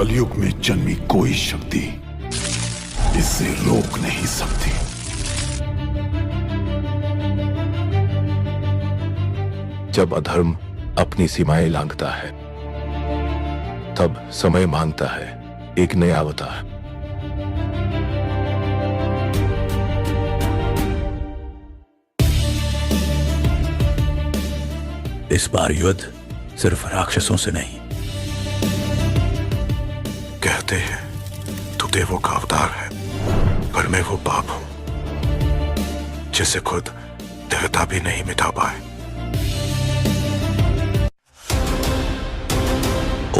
कलयुग में जन्मी कोई शक्ति इसे रोक नहीं सकती। जब अधर्म अपनी सीमाएं लांघता है, तब समय मांगता है एक नया अवतार। इस बार युद्ध सिर्फ राक्षसों से नहीं। कहते हैं तू देवों का अवतार है, पर मैं वो पाप हूं जिसे खुद देवता भी नहीं मिटा पाए।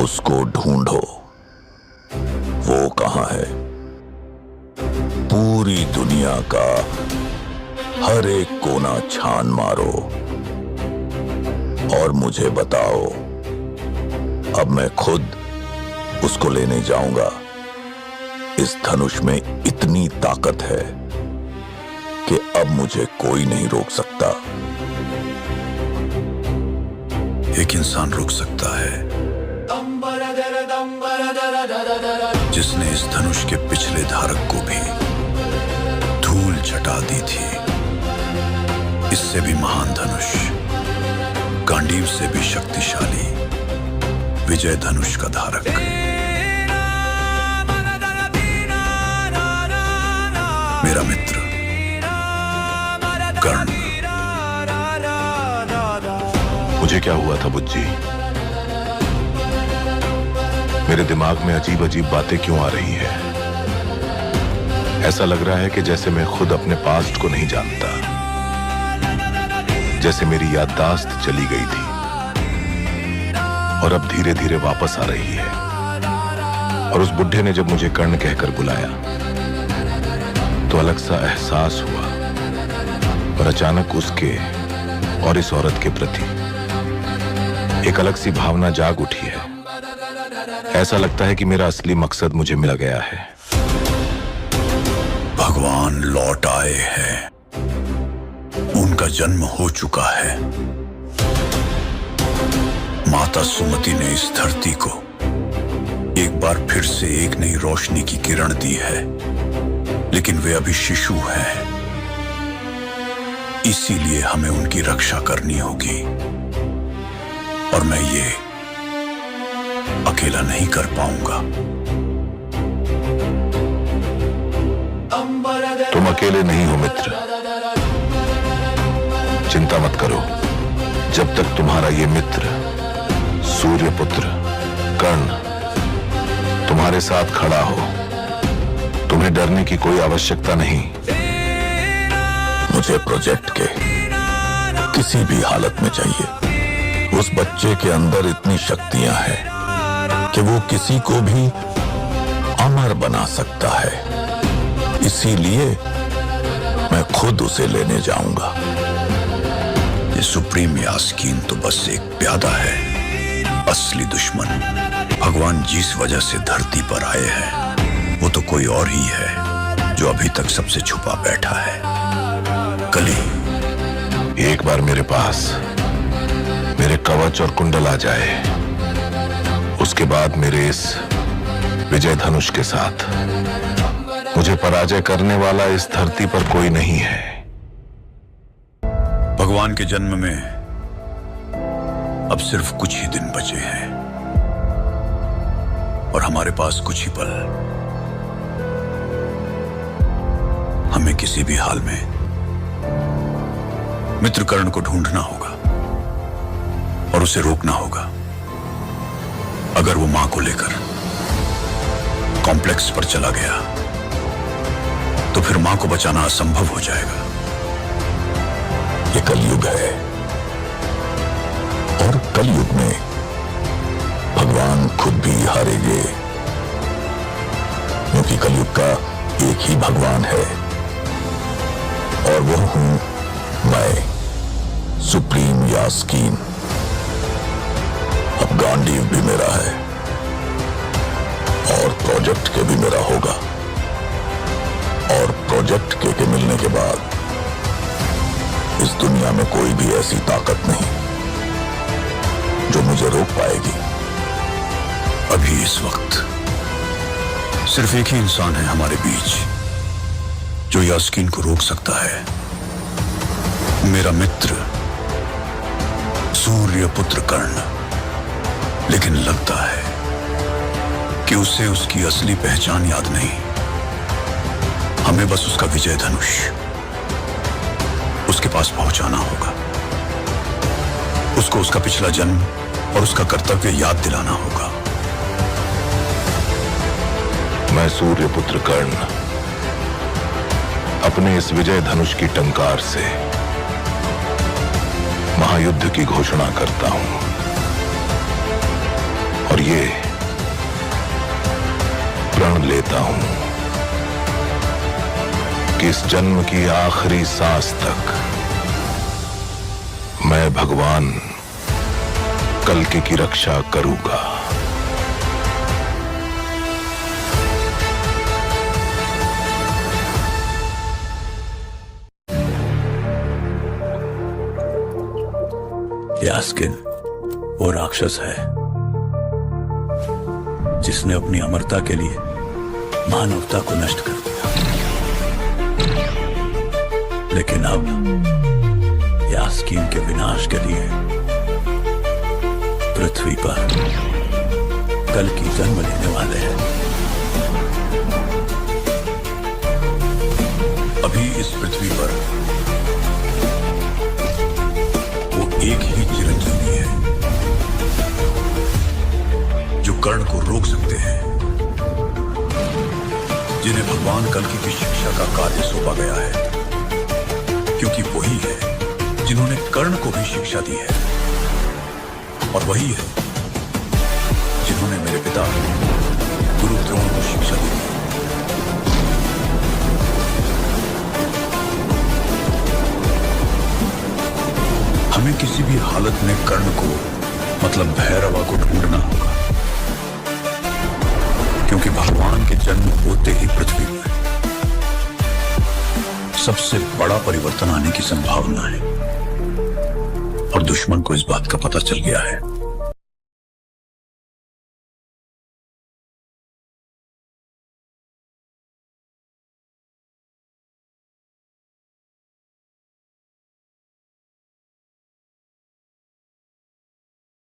उसको ढूंढो, वो कहां है? पूरी दुनिया का हर एक कोना छान मारो और मुझे बताओ। अब मैं खुद उसको लेने जाऊंगा। इस धनुष में इतनी ताकत है कि अब मुझे कोई नहीं रोक सकता। एक इंसान रुक सकता है जिसने इस धनुष के पिछले धारक को भी धूल चटा दी थी। इससे भी महान धनुष, गांडीव से भी शक्तिशाली विजय धनुष का धारक। मेरा मित्र कर्ण। मुझे क्या हुआ था बुज्जी? मेरे दिमाग में अजीब अजीब बातें क्यों आ रही है? ऐसा लग रहा है कि जैसे मैं खुद अपने पास्ट को नहीं जानता, जैसे मेरी याददाश्त चली गई थी और अब धीरे धीरे वापस आ रही है। और उस बुढ़े ने जब मुझे कर्ण कहकर बुलाया तो अलग सा एहसास हुआ, और अचानक उसके और इस औरत के प्रति एक अलग सी भावना जाग उठी है। ऐसा लगता है कि मेरा असली मकसद मुझे मिल गया है। भगवान लौट आए हैं, उनका जन्म हो चुका है। माता सुमति ने इस धरती को एक बार फिर से एक नई रोशनी की किरण दी है, लेकिन वे अभी शिशु हैं। इसीलिए हमें उनकी रक्षा करनी होगी, और मैं ये अकेला नहीं कर पाऊंगा। तुम अकेले नहीं हो मित्र, चिंता मत करो। जब तक तुम्हारा ये मित्र सूर्यपुत्र कर्ण तुम्हारे साथ खड़ा हो, तुम्हें डरने की कोई आवश्यकता नहीं। मुझे प्रोजेक्ट के किसी भी हालत में चाहिए। उस बच्चे के अंदर इतनी शक्तियां हैं कि वो किसी को भी अमर बना सकता है। इसीलिए मैं खुद उसे लेने जाऊंगा। ये सुप्रीम यास्कीन तो बस एक प्यादा है। असली दुश्मन भगवान जिस वजह से धरती पर आए हैं, वो तो कोई और ही है जो अभी तक सबसे छुपा बैठा है। कली एक बार मेरे पास मेरे कवच और कुंडल आ जाए, उसके बाद मेरे इस विजय धनुष के साथ मुझे पराजय करने वाला इस धरती पर कोई नहीं है। भगवान के जन्म में अब सिर्फ कुछ ही दिन बचे हैं, और हमारे पास कुछ ही पल। हमें किसी भी हाल में मित्र कर्ण को ढूंढना होगा और उसे रोकना होगा। अगर वो मां को लेकर कॉम्प्लेक्स पर चला गया तो फिर मां को बचाना असंभव हो जाएगा। ये कलयुग है, और कलयुग में भगवान खुद भी हारेंगे, क्योंकि कलयुग का एक ही भगवान है, और वो हूं मैं, सुप्रीम यास्कीन। अब गांडीव भी मेरा है, और प्रोजेक्ट के भी मेरा होगा। और प्रोजेक्ट के मिलने के बाद इस दुनिया में कोई भी ऐसी ताकत नहीं जो मुझे रोक पाएगी। अभी इस वक्त सिर्फ एक ही इंसान है हमारे बीच जो यास्कीन को रोक सकता है। मेरा मित्र सूर्यपुत्र कर्ण। लेकिन लगता है कि उसे उसकी असली पहचान याद नहीं। हमें बस उसका विजय धनुष उसके पास पहुंचाना होगा। उसको उसका पिछला जन्म और उसका कर्तव्य याद दिलाना होगा। मैं सूर्यपुत्र कर्ण अपने इस विजय धनुष की टंकार से महायुद्ध की घोषणा करता हूं और ये प्रण लेता हूं कि इस जन्म की आखिरी सांस तक मैं भगवान कल्कि की रक्षा करूंगा। यास्किन वो राक्षस है जिसने अपनी अमरता के लिए मानवता को नष्ट कर दिया। लेकिन अब यास्किन के विनाश के लिए पृथ्वी पर कल्कि जन्म लेने वाले हैं। अभी इस पृथ्वी पर वो एक ही चिरंजीवी है जो कर्ण को रोक सकते हैं, जिन्हें भगवान कल्कि की शिक्षा का कार्य सौंपा गया है, क्योंकि वही है जिन्होंने कर्ण को भी शिक्षा दी है और वही है जिन्होंने मेरे पिता गुरु द्रोण को शिक्षा दी। हमें किसी भी हालत में कर्ण को मतलब भैरवा को ढूंढना होगा, क्योंकि भगवान के जन्म होते ही पृथ्वी पर सबसे बड़ा परिवर्तन आने की संभावना है और दुश्मन को इस बात का पता चल गया है।